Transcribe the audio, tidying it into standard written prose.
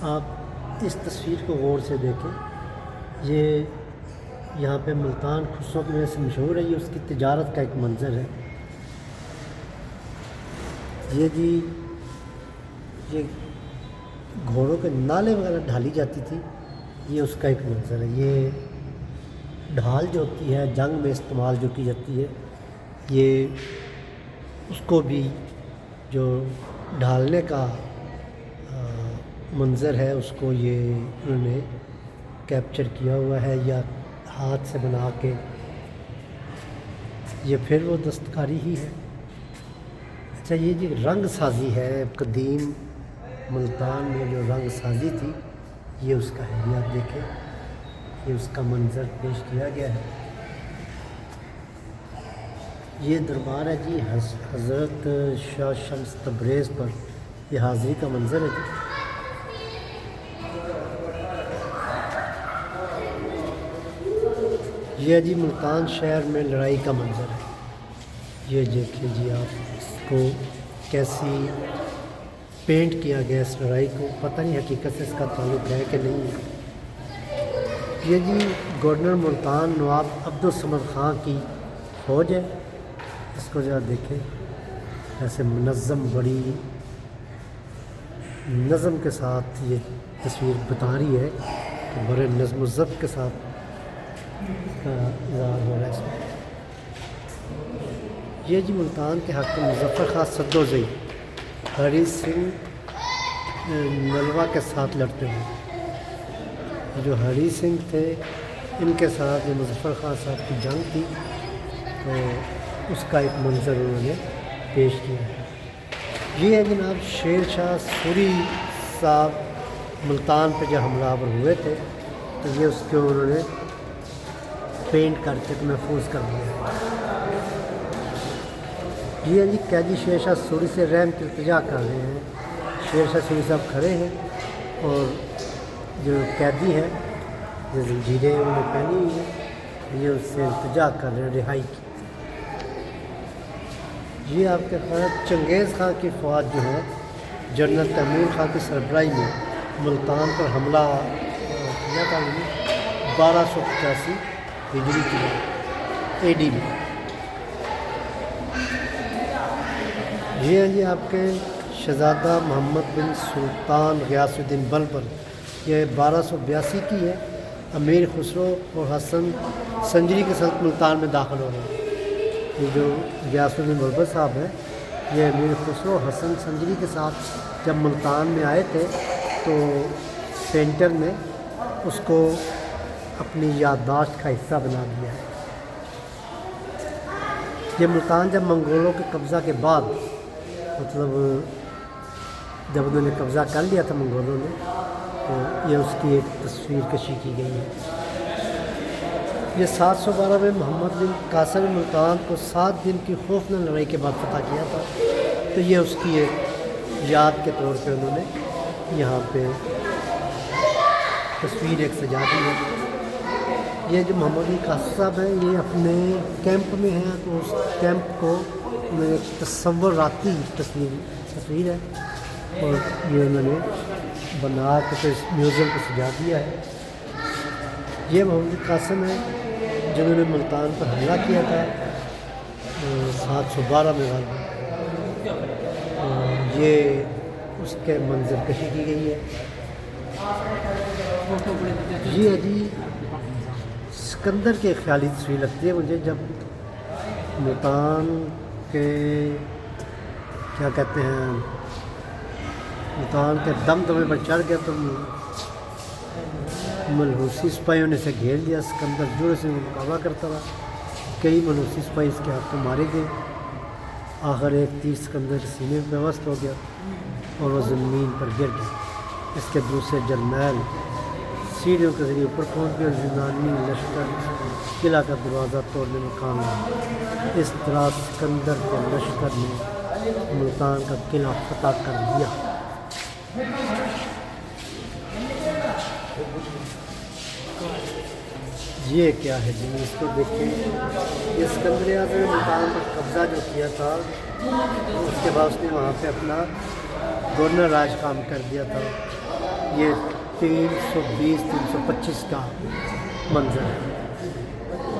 آپ اس تصویر کو غور سے دیکھیں، یہ یہاں پہ ملتان خرسوں کی وجہ سے مشہور ہے، یہ اس کی تجارت کا ایک منظر ہے۔ یہ جی یہ گھوڑوں کے نالے وغیرہ ڈھالی جاتی تھی، یہ اس کا ایک منظر ہے۔ یہ ڈھال جو ہوتی ہے جنگ میں استعمال جو کی جاتی ہے، یہ اس کو بھی جو ڈھالنے کا منظر ہے اس کو یہ انہوں نے کیپچر کیا ہوا ہے یا ہاتھ سے بنا کے، یہ پھر وہ دستکاری ہی ہے۔ اچھا، یہ جی رنگ سازی ہے، قدیم ملتان میں جو رنگ سازی تھی یہ اس کا ہے، یہ آپ دیکھیں، یہ اس کا منظر پیش کیا گیا ہے۔ یہ دربار ہے جی حضرت شاہ شمس تبریز پر، یہ حاضری کا منظر ہے جی۔ یہ جی ملتان شہر میں لڑائی کا منظر ہے، یہ دیکھیں جی آپ اس کو کیسی پینٹ کیا گیا اس لڑائی کو، پتہ نہیں حقیقت سے اس کا تعلق ہے کہ نہیں ہے۔ یہ جی گورنر ملتان نواب عبدالصمد خان کی فوج ہے، اس کو ذرا دیکھیں، ایسے منظم، بڑی نظم کے ساتھ یہ تصویر بتا رہی ہے کہ بڑے نظم و ضبط کے ساتھ اس کا اظہار ہو رہا ہے اس میں۔ یہ جی ملتان کے حاکم مظفر خان سدوزئی ہری سنگھ نلوا کے ساتھ لڑتے ہیں۔ جو ہری سنگھ تھے ان کے ساتھ جو مظفر خان صاحب کی جنگ تھی، تو اس کا ایک منظر انہوں نے پیش کیا ہے۔ یہ ہے جناب شیر شاہ سوری صاحب ملتان پہ جب حملہ آور ہوئے تھے، تو یہ اس کو انہوں نے پینٹ کر کے محفوظ کر دیا۔ یہ جی قیدی شیر شاہ سوری سے رحم کی التجا کر رہے ہیں، شیر شاہ سوری صاحب کھڑے ہیں اور جو قیدی ہے جو زنجیریں انہوں نے پہنی ہوئی ہیں، یہ اس سے التجا کر رہے ہیں رہائی کی۔ یہ آپ کے خیال چنگیز خان کی فوج جو ہے جنرل تیمور خان کی سربراہی میں ملتان پر حملہ کیا تھا 1285 ہجری کی اے ڈی میں۔ یہ ہیں جی آپ کے شہزادہ محمد بن سلطان غیاث الدین بلبل، یہ 1282 کی ہے، امیر خسرو اور حسن سنجری کے ساتھ ملتان میں داخل ہو رہے ہیں۔ یہ جو غیاث الدین بلبل صاحب ہیں، یہ امیر خسرو حسن سنجری کے ساتھ جب ملتان میں آئے تھے تو پینٹر نے اس کو اپنی یادداشت کا حصہ بنا دیا ہے۔ یہ ملتان جب منگولوں کے قبضہ کے بعد، مطلب جب انہوں نے قبضہ کر لیا تھا منگولوں نے، تو یہ اس کی ایک تصویر کشی کی گئی ہے۔ یہ 712 میں محمد بن قاسم ملتان کو 7 دن کی خوفناک لڑائی کے بعد فتح کیا تھا، تو یہ اس کی ایک یاد کے طور پہ انہوں نے یہاں پہ تصویر ایک سجا دی ہے۔ یہ جو محمد بن قاسم صاحب ہیں، یہ اپنے کیمپ میں ہیں، تو اس کیمپ کو انہوں نے ایک تصوراتی تصویر ہے اور یہ انہوں نے بنا کے پھر اس میوزیم کو سجا دیا ہے۔ یہ محمد بن قاسم ہے جنہوں نے ملتان پر حملہ کیا تھا 712 میں غالباً، یہ اس کے منظر کشی کی گئی ہے۔ یہ جی سکندر کے خیالی تصویر لگتی ہے مجھے، جب ملتان کے کیا کہتے ہیں ملتان کے دمدمے پر چڑھ گیا تو ملحوسی سپاہیوں نے اسے گھیر لیا، سکندر جوڑے سے مقابلہ کرتا رہا، کئی ملحوسی سپاہی اس کے ہاتھوں مارے گئے، آخر ایک تیر سکندر کے سینے میں وصل ہو گیا اور وہ زمین پر گر گیا۔ اس کے دوسرے جرنیل سیڑھیوں کے ذریعے اوپر پہنچ گئے اور یونانی لشکر قلعہ کا دروازہ توڑنے میں کامیاب۔ اس طرح سکندر کے لشکر نے ملتان کا قلعہ فتح کر لیا۔ یہ کیا ہے جی، اس کو دیکھیں، یہ سکندر اعظم نے ملتان پر قبضہ جو کیا تھا، اس کے بعد اس نے وہاں پہ اپنا گورنر راج کام کر دیا تھا، یہ 320 325 کا منظر ہے۔